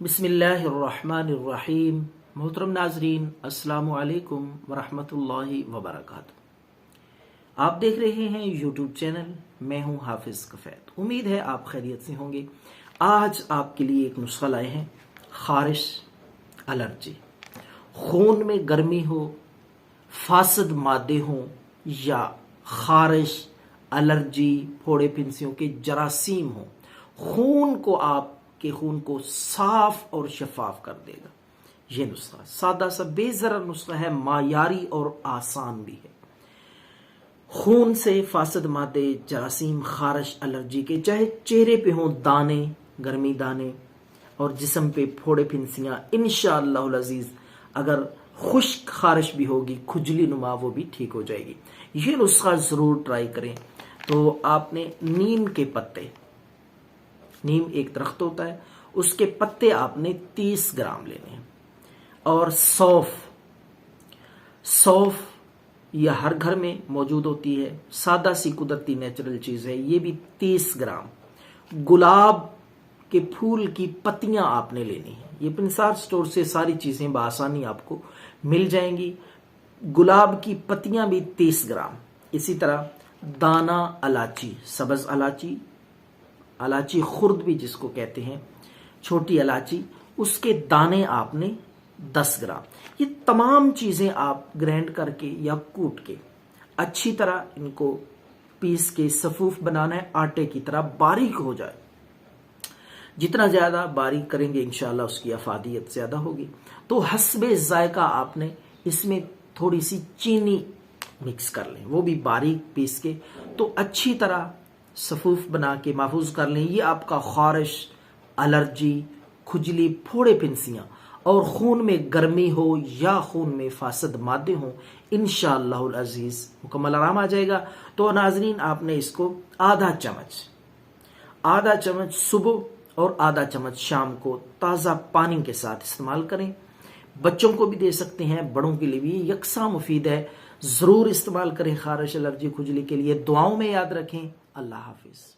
बिस्मिल्लाहिर्रहमानिर्रहीम। मोहतरम नाजरीन, अस्सलामु अलैकुम वरहमतुल्लाहि वबरकातुहू। आप देख रहे हैं यूट्यूब चैनल, मैं हूं हाफिज कफैत। उम्मीद है आप खैरियत से होंगे। आज आपके लिए एक नुस्खा लाए हैं, खारिश एलर्जी। खून में गर्मी हो, फासद मादे हों या खारिश एलर्जी, फोड़े फिंसियों के जरासीम हो, खून को साफ और शफाफ कर देगा। यह नुस्खा सादा सा बेजरा नुस्खा है, मायारी और आसान भी है। खून से फासद मादे, जरासीम, खारिश एलर्जी के, चाहे चेहरे पे हों दाने, गर्मी दाने और जिस्म पे फोड़े फिंसियां, इंशाअल्लाह अजीज अगर खुश्क खारिश भी होगी, खुजली नुमा, वो भी ठीक हो जाएगी। ये नुस्खा जरूर ट्राई करें। तो आपने नीम के पत्ते, नीम एक दरख्त होता है, उसके पत्ते आपने 30 ग्राम लेने हैं। और सौफ यह हर घर में मौजूद होती है, सादा सी कुदरती नेचुरल चीज है, ये भी 30 ग्राम। गुलाब के फूल की पत्तियां आपने लेनी है। ये पिंसार स्टोर से सारी चीजें बआसानी आपको मिल जाएंगी। गुलाब की पत्तियां भी 30 ग्राम। इसी तरह दाना इलायची, सब्ज इलायची खुर्द भी जिसको कहते हैं, छोटी इलायची, उसके दाने आपने 10 ग्राम। ये तमाम चीजें आप ग्राइंड करके या कूट के अच्छी तरह इनको पीस के सफूफ बनाना है, आटे की तरह बारीक हो जाए। जितना ज्यादा बारीक करेंगे इंशाल्लाह उसकी अफादियत ज्यादा होगी। तो हस्बे जायका आपने इसमें थोड़ी सी चीनी मिक्स कर लें, वो भी बारीक पीस के, तो अच्छी तरह सफूफ बना के महफूज कर लें। ये आपका खारिश, एलर्जी, खुजली, फोड़े फिंसियां और खून में गर्मी हो या खून में फासद मादे हो, इंशाअल्लाह अजीज मुकम्मल आराम आ जाएगा। तो नाजरीन, आपने इसको आधा चम्मच सुबह और आधा चम्मच शाम को ताज़ा पानी के साथ इस्तेमाल करें। बच्चों को भी दे सकते हैं, बड़ों के लिए भी यकसा मुफीद है। जरूर इस्तेमाल करें खारिश, एलर्जी, खुजली के लिए। दुआओं में याद रखें। अल्लाह हाफिज।